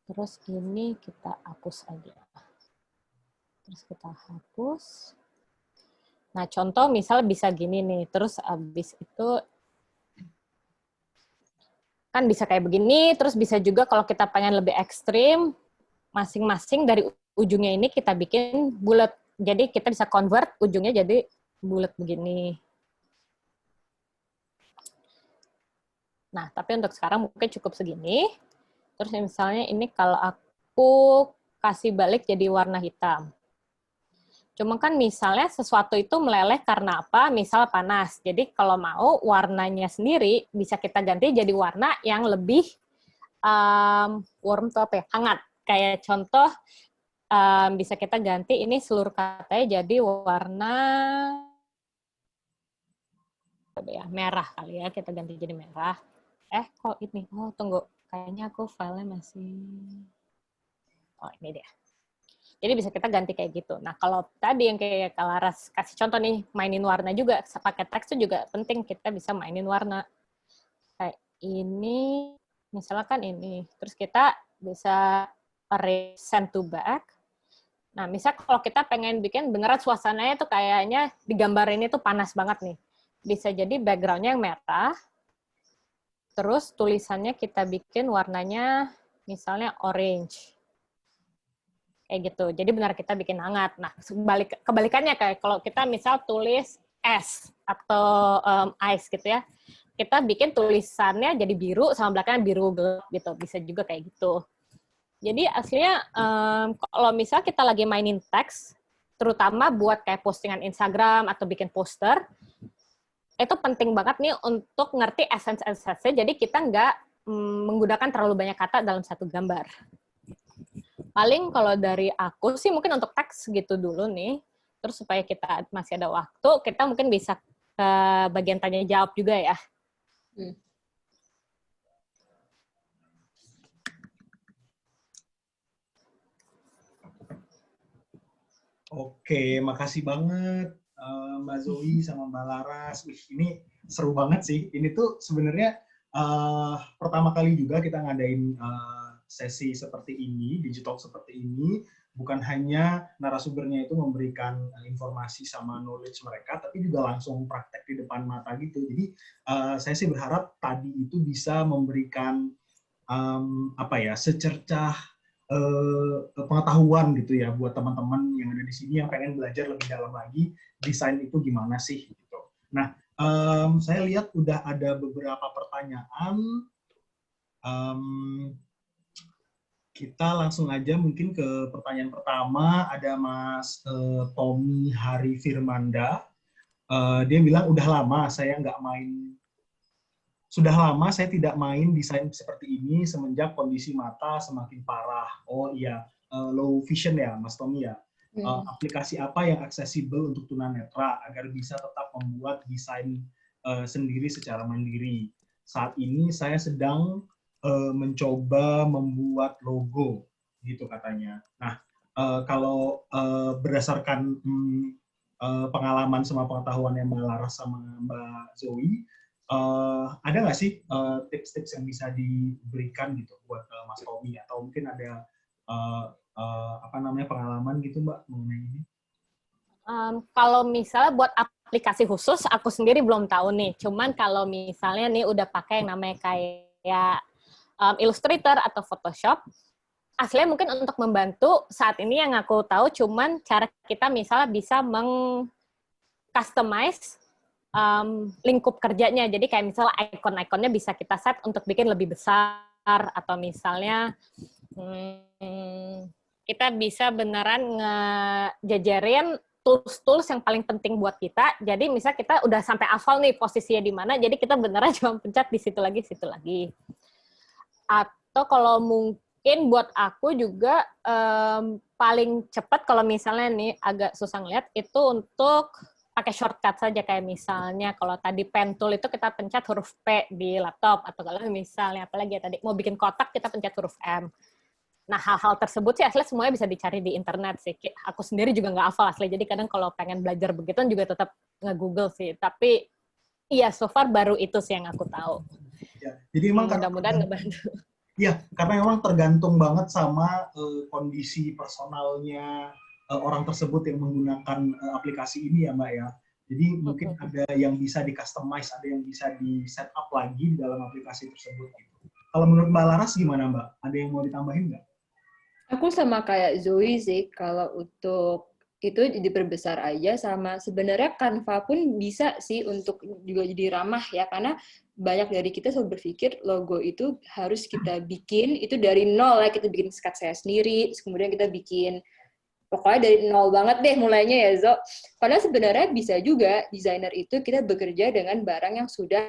Terus ini kita hapus aja. Terus kita hapus. Nah, contoh misal bisa gini nih. Terus habis itu kan bisa kayak begini. Terus bisa juga kalau kita pengen lebih ekstrim, masing-masing dari ujungnya ini kita bikin bulat. Jadi kita bisa convert ujungnya jadi bulat begini. Nah, tapi untuk sekarang mungkin cukup segini. Terus misalnya ini kalau aku kasih balik jadi warna hitam. Cuma kan misalnya sesuatu itu meleleh karena apa? Misal panas. Jadi kalau mau warnanya sendiri bisa kita ganti jadi warna yang lebih warm atau apa ya? Hangat. Kayak contoh bisa kita ganti ini seluruh katanya jadi warna ya, merah kali ya. Kita ganti jadi merah. Kok ini? Oh, tunggu. Kayaknya aku filenya masih... Oh, ini dia. Jadi bisa kita ganti kayak gitu. Nah, kalau tadi yang kayak Laras kasih contoh nih, mainin warna juga. Pakai teks itu juga penting. Kita bisa mainin warna. Kayak ini, misalkan ini. Terus kita bisa erase send to back. Nah, misal kalau kita pengen bikin beneran suasananya tuh kayaknya di gambar ini tuh panas banget nih. bisa jadi background-nya yang merah, terus tulisannya kita bikin warnanya misalnya orange. Kayak gitu. Jadi benar kita bikin hangat. Nah, kebalikannya kayak kalau kita misal tulis es atau ice gitu ya. Kita bikin tulisannya jadi biru sama belakangnya biru gelap gitu. Bisa juga kayak gitu. Jadi aslinya kalau misal kita lagi mainin teks, terutama buat kayak postingan Instagram atau bikin poster, itu penting banget nih untuk ngerti essence-essence-nya. Jadi kita nggak menggunakan terlalu banyak kata dalam satu gambar. Paling kalau dari aku sih mungkin untuk teks gitu dulu nih. Terus supaya kita masih ada waktu, kita mungkin bisa ke bagian tanya jawab juga ya. Oke, makasih banget Mbak Zoe sama Mbak Laras. Wih, ini seru banget sih. Ini tuh sebenarnya pertama kali juga kita ngadain sesi seperti ini, digital seperti ini, bukan hanya narasumbernya itu memberikan informasi sama knowledge mereka, tapi juga langsung praktek di depan mata gitu. Jadi saya sih berharap tadi itu bisa memberikan secercah pengetahuan gitu ya buat teman-teman yang ada di sini yang pengen belajar lebih dalam lagi desain itu gimana sih gitu. Nah, saya lihat udah ada beberapa pertanyaan. Kita langsung aja mungkin ke pertanyaan pertama. Ada Mas Tommy Hari Firmanda. Dia bilang sudah lama saya tidak main desain seperti ini semenjak kondisi mata semakin parah. Oh iya, low vision ya Mas Tommy ya. Aplikasi apa yang aksesibel untuk tunanetra agar bisa tetap membuat desain sendiri secara mandiri. Saat ini saya sedang mencoba membuat logo, gitu katanya. Nah, kalau berdasarkan pengalaman sama pengetahuan yang Mbak Laras sama Mbak Zoe, ada nggak sih tips-tips yang bisa diberikan gitu buat Mas Tommy, atau mungkin ada pengalaman gitu Mbak mengenai ini? Kalau misalnya buat aplikasi khusus, aku sendiri belum tahu nih. Cuman kalau misalnya nih udah pakai yang namanya kayak Illustrator atau Photoshop, aslinya mungkin untuk membantu saat ini yang aku tahu cuman cara kita misalnya bisa meng-customize lingkup kerjanya. Jadi kayak misalnya icon-iconnya bisa kita set untuk bikin lebih besar, atau misalnya kita bisa beneran ngejajarin tools-tools yang paling penting buat kita. Jadi misalnya kita udah sampai hafal nih posisinya di mana, jadi kita beneran cuma pencet di situ lagi. Atau kalau mungkin buat aku juga paling cepat kalau misalnya nih agak susah ngeliat itu untuk pakai shortcut saja, kayak misalnya kalau tadi pen tool itu kita pencet huruf P di laptop, atau kalau misalnya apalagi ya tadi mau bikin kotak kita pencet huruf M. Nah, hal-hal tersebut sih asli semuanya bisa dicari di internet sih. Aku sendiri juga nggak hafal asli, jadi kadang kalau pengen belajar begitu juga tetap nge-google sih. Tapi iya, so far baru itu sih yang aku tahu. Ya, jadi emang mudah-mudahan ngebantu. Iya, karena memang tergantung banget sama kondisi personalnya orang tersebut yang menggunakan aplikasi ini ya Mbak ya. Jadi mungkin ada yang bisa di-customize, ada yang bisa di-set up lagi di dalam aplikasi tersebut. Gitu. Kalau menurut Mbak Laras gimana Mbak? Ada yang mau ditambahin nggak? Aku sama kayak Zoe sih, kalau untuk itu diperbesar aja, sama sebenarnya Canva pun bisa sih untuk juga jadi ramah ya, karena banyak dari kita selalu berpikir logo itu harus kita bikin itu dari nol ya, kita bikin sketsa sendiri, terus kemudian kita bikin pokoknya dari nol banget deh mulainya ya Zo. Padahal sebenarnya bisa juga desainer itu kita bekerja dengan barang yang sudah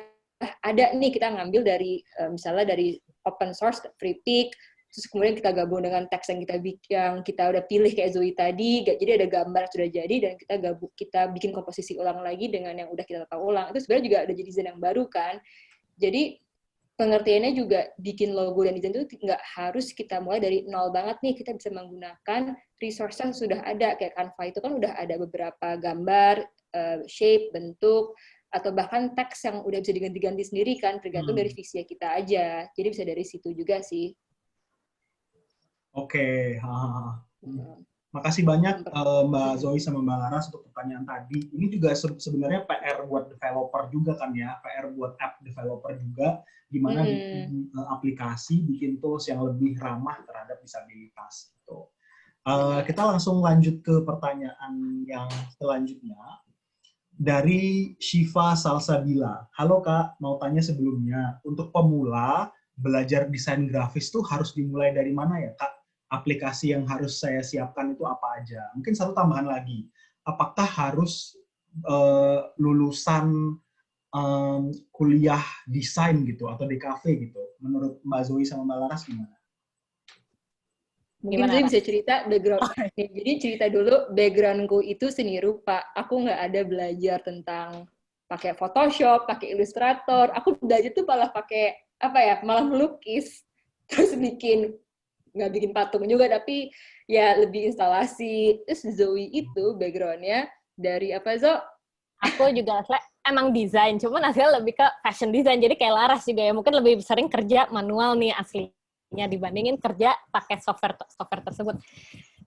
ada nih, kita ngambil dari misalnya dari open source, free pick, terus kemudian kita gabung dengan teks yang kita udah pilih kayak Zoe tadi, jadi ada gambar sudah jadi dan kita bikin komposisi ulang lagi dengan yang udah kita tahu ulang. Itu sebenarnya juga ada jadi desain yang baru kan. Jadi pengertiannya juga bikin logo dan desain itu nggak harus kita mulai dari nol banget nih, kita bisa menggunakan resource yang sudah ada, kayak Canva itu kan udah ada beberapa gambar, shape, bentuk, atau bahkan teks yang udah bisa diganti-ganti sendiri kan, tergantung dari visi kita aja. Jadi bisa dari situ juga sih. Oke, makasih banyak Mbak Zoe sama Mbak Laras untuk pertanyaan tadi. Ini juga sebenarnya PR PR buat developer juga kan ya, PR buat app developer juga, gimana bikin aplikasi, bikin tools yang lebih ramah terhadap disabilitas gitu. Kita langsung lanjut ke pertanyaan yang selanjutnya dari Shiva Salsabila. Halo Kak, mau tanya sebelumnya, untuk pemula belajar desain grafis tuh harus dimulai dari mana ya Kak? Aplikasi yang harus saya siapkan itu apa aja? Mungkin satu tambahan lagi, apakah harus lulusan kuliah desain gitu atau DKV gitu? Menurut Mbak Zoe sama Mbak Laras gimana? Mungkin Zoe bisa cerita background. Jadi cerita dulu backgroundku itu seni rupa. Aku nggak ada belajar tentang pakai Photoshop, pakai Illustrator. Aku belajar tuh malah pakai apa ya? Malah melukis. Terus nggak bikin patung juga, tapi ya lebih instalasi. Terus Zoe itu backgroundnya dari apa, Zo? Aku juga emang desain, cuman hasilnya lebih ke fashion design. Jadi kayak Laras juga ya, mungkin lebih sering kerja manual nih aslinya dibandingin kerja pakai software tersebut.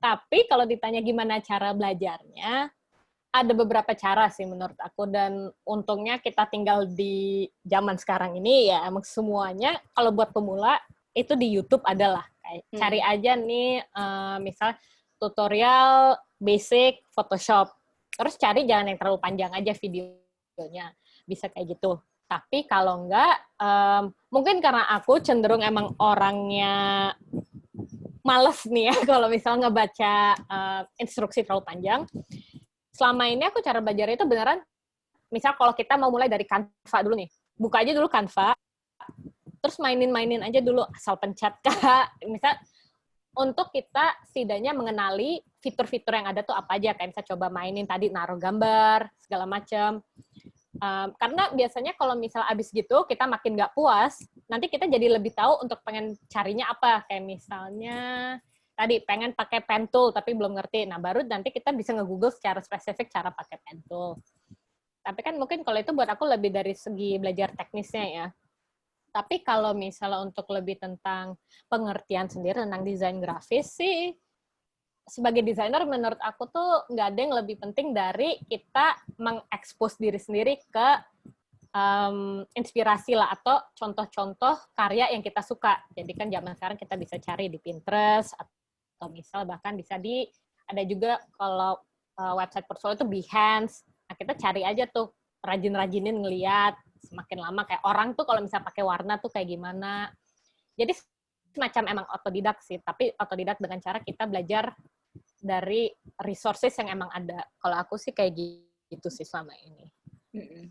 Tapi kalau ditanya gimana cara belajarnya, ada beberapa cara sih menurut aku, dan untungnya kita tinggal di zaman sekarang ini ya, emang semuanya kalau buat pemula itu di YouTube adalah kayak cari aja nih misal tutorial basic Photoshop, terus cari jangan yang terlalu panjang aja videonya, bisa kayak gitu. Tapi kalau enggak, mungkin karena aku cenderung emang orangnya males nih ya kalau misal ngebaca instruksi terlalu panjang. Selama ini aku cara belajar itu beneran, misal kalau kita mau mulai dari Canva dulu nih, buka aja dulu Canva, terus mainin aja dulu, asal pencet Kak. Misal untuk kita setidaknya mengenali fitur-fitur yang ada tuh apa aja, kayak misal coba mainin tadi, naruh gambar, segala macam. Karena biasanya kalau misal abis gitu, kita makin nggak puas, nanti kita jadi lebih tahu untuk pengen carinya apa. Kayak misalnya, tadi pengen pakai pen tool, tapi belum ngerti. Nah, baru nanti kita bisa nge-google secara spesifik cara pakai pen tool. Tapi kan mungkin kalau itu buat aku lebih dari segi belajar teknisnya ya. Tapi kalau misalnya untuk lebih tentang pengertian sendiri tentang desain grafis sih, sebagai desainer menurut aku tuh nggak ada yang lebih penting dari kita mengekspos diri sendiri ke inspirasi lah, atau contoh-contoh karya yang kita suka. Jadi kan zaman sekarang kita bisa cari di Pinterest, atau misal bahkan bisa ada juga kalau website portfolio itu Behance. Nah, kita cari aja tuh, rajin-rajinin ngeliat, semakin lama kayak orang tuh kalau misalnya pakai warna tuh kayak gimana. Jadi semacam emang otodidak sih, tapi otodidak dengan cara kita belajar dari resources yang emang ada. Kalau aku sih kayak gitu sih selama ini.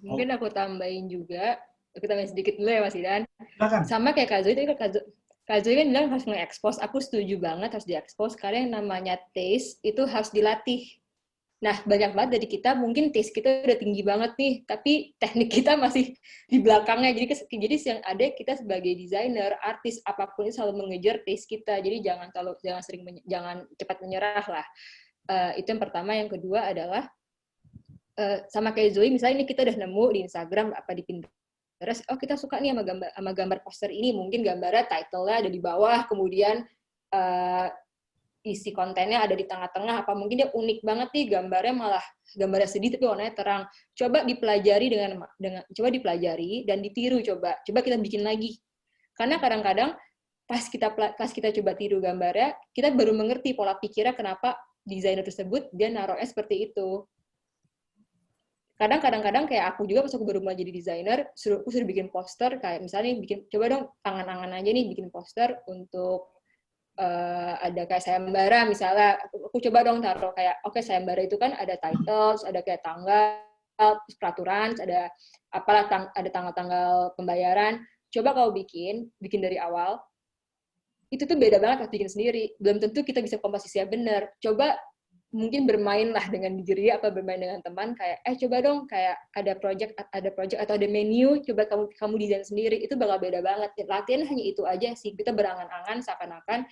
Mungkin aku tambahin juga, aku tambahin sedikit dulu ya Mas Idan. Silakan. Sama kayak Kak Zoe, Kak Zoe kan bilang harus nge-expose, aku setuju banget harus di-expose, karena yang namanya taste itu harus dilatih. Nah, banyak banget dari kita, mungkin taste kita udah tinggi banget nih, tapi teknik kita masih di belakangnya. Jadi yang ada kita sebagai desainer, artis, apapun itu selalu mengejar taste kita. Jadi jangan cepat menyerah lah. Itu yang pertama. Yang kedua adalah sama kayak Zoe, misalnya ini kita udah nemu di Instagram apa di Pinterest, oh kita suka nih sama gambar poster ini, mungkin gambarnya title-nya ada di bawah, kemudian isi kontennya ada di tengah-tengah, apa mungkin dia unik banget nih gambarnya sedih tapi warnanya terang. Coba dipelajari coba dipelajari dan ditiru, coba kita bikin lagi. Karena kadang-kadang pas kita coba tiru gambarnya, kita baru mengerti pola pikirnya kenapa desainer tersebut dia naruhnya seperti itu. Kadang-kadang kayak aku juga pas aku baru mulai jadi desainer, aku suruh bikin poster, kayak misalnya coba dong angan-angan aja nih bikin poster untuk ada kayak sayembara misalnya, aku coba dong taruh kayak, oke, sayembara itu kan ada titles, ada kayak tanggal, peraturan, ada apalah, ada tanggal-tanggal pembayaran. Coba kau bikin dari awal, itu tuh beda banget kalau bikin sendiri. Belum tentu kita bisa komposisinya benar. Coba mungkin bermainlah dengan diri atau bermain dengan teman, kayak coba dong kayak ada project atau ada menu, coba kamu desain sendiri, itu bakal beda banget. Latihan hanya itu aja sih, kita berangan-angan seakan-akan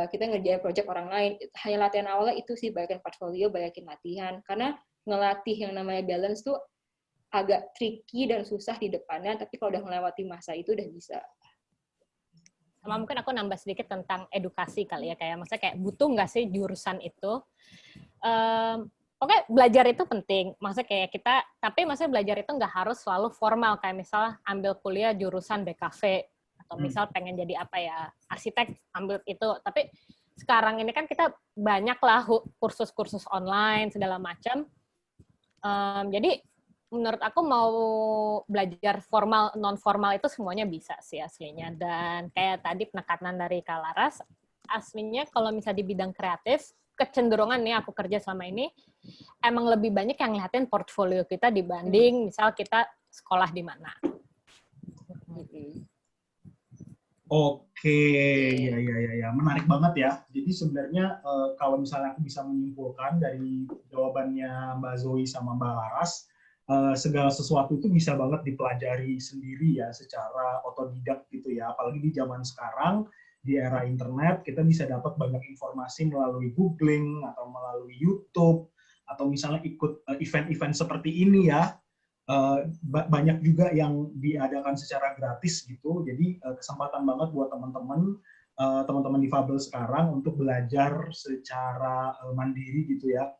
kita ngerjain project orang lain. Hanya latihan awalnya itu sih, banyakin portfolio, banyakin latihan, karena ngelatih yang namanya balance tuh agak tricky dan susah di depannya, tapi kalau udah melewati masa itu udah bisa. Sama mungkin aku nambah sedikit tentang edukasi kali ya, kayak maksudnya kayak butuh nggak sih jurusan itu? Oke, belajar itu penting. Maksudnya kayak kita, tapi maksudnya belajar itu nggak harus selalu formal. Kayak misal ambil kuliah jurusan BKV, atau misal pengen jadi apa ya, arsitek, ambil itu. Tapi sekarang ini kan kita banyak lah kursus-kursus online, segala macam. Jadi menurut aku mau belajar formal, non-formal itu semuanya bisa sih aslinya. Dan kayak tadi penekanan dari Kak Laras, aslinya kalau misalnya di bidang kreatif, kecenderungan nih aku kerja selama ini, emang lebih banyak yang ngeliatin portfolio kita dibanding misal kita sekolah di mana. Oke, ya, menarik banget ya. Jadi sebenarnya kalau misalnya aku bisa menyimpulkan dari jawabannya Mbak Zoe sama Mbak Laras, segala sesuatu itu bisa banget dipelajari sendiri ya, secara otodidak gitu ya. Apalagi di zaman sekarang, di era internet, kita bisa dapat banyak informasi melalui googling, atau melalui YouTube, atau misalnya ikut event-event seperti ini ya. Banyak juga yang diadakan secara gratis gitu, jadi kesempatan banget buat teman-teman difabel sekarang untuk belajar secara mandiri gitu ya,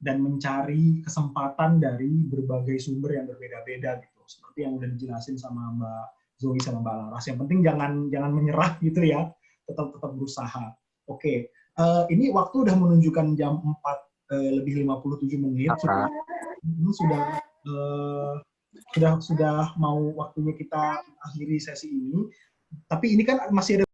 dan mencari kesempatan dari berbagai sumber yang berbeda-beda gitu, seperti yang udah dijelasin sama Mbak Zoe sama Mbak Laras. Yang penting jangan menyerah gitu ya, tetap berusaha. Oke, ini waktu udah menunjukkan jam 4:57. Sudah mau waktunya kita akhiri sesi ini. Tapi ini kan masih ada